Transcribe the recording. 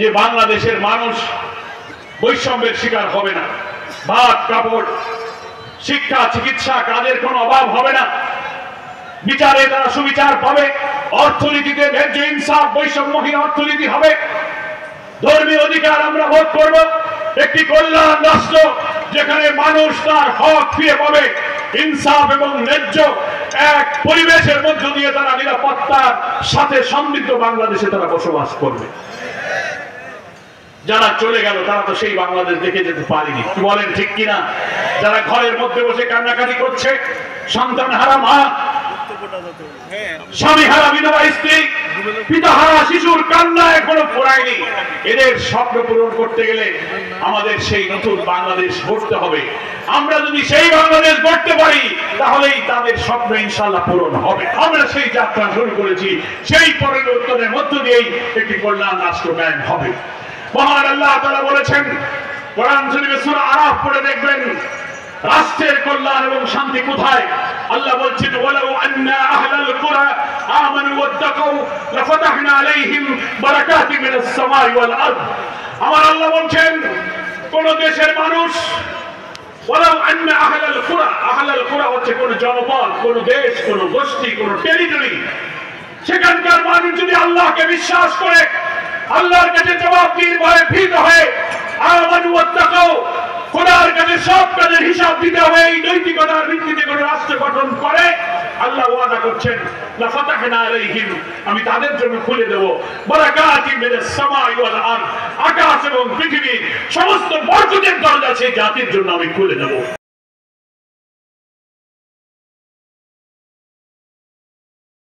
যে বাংলাদেশের মানুষ বৈষম্যের শিকার হবে না, ভাত কাপড় শিক্ষা চিকিৎসা কাজের কোনো অভাব হবে না, বিচারে তারা সুবিচার পাবে, অর্থনীতিতে ন্যায্য ইনসাফ বৈষম্যহীন অর্থনীতি হবে, ধর্মীয় অধিকার আমরা ভোগ করব, একটি কল্যাণ রাষ্ট্র যেখানে মানুষ তার হক ফিরে পাবে, ইনসাফ এবং ন্যায্য এক পরিবেশের মধ্য দিয়ে তারা নিরাপত্তার সাথে সমৃদ্ধ বাংলাদেশে তারা বসবাস করবে। যারা চলে গেল তারা তো সেই বাংলাদেশ দেখে যেতে পারেনি, কি বলেন ঠিক কিনা? যারা ঘরের মধ্যে বসে কান্নাকাটি করছে, সন্তান হারা মা, স্বামী হারা বিধবা স্ত্রী, পিতা হারা শিশুর কান্না এখনো ফুরায়নি, এদের স্বপ্ন পূরণ করতে গেলে আমাদের সেই নতুন বাংলাদেশ গড়তে হবে। আমরা যদি সেই বাংলাদেশ গড়তে পারি তাহলেই তাদের স্বপ্ন ইনশাআল্লাহ পূরণ হবে। আমরা সেই যাত্রা শুরু করেছি, সেই পরিবর্তনের মধ্য দিয়েই একটি কল্যাণ রাষ্ট্র কায়েম হবে। মহান আল্লাহ তাআলা বলেছেন, কোরআন শরীফে সূরা আরাফ পড়ে দেখবেন রাষ্ট্রের কল্যাণ এবং শান্তি কোথায়। আল্লাহ বলছেন, ওয়ালাউ আন্না আহলাল কুরা আমানু ওয়াত্তাকাউ লাফাতাহনা আলাইহিম বারাকাতিন মিনাস সামাই ওয়াল আরদ। আমার আল্লাহ বলছেন, কোন দেশের মানুষ, ওয়ালাউ আন্না আহলাল কুরা হচ্ছে কোন জনপদ, কোন দেশ, কোন গোষ্ঠী, কোন টেরিটরি, সেখানকার মানুষ যদি আল্লাহকে বিশ্বাস করে, আল্লাহর কাছে জবাবদিহির ভয়ে ভীত হয়ে আমানু ওয়াত্তাকাউ খোদার কাছে সব কাজের হিসাব দিতে হবে, এই নৈতিকতার ভিত্তিতে কোন রাষ্ট্র গঠন করে, আল্লাহ ওয়াদা করছেন লাফাতাহনা আলাইহিম, আমি তাদের জন্য খুলে দেব বারাকাতিন মিনাস সামাই ওয়াল আরদ, আকাশ এবং পৃথিবীর সমস্ত বরকতের দরজা সেই জাতির জন্য আমি খুলে দেব।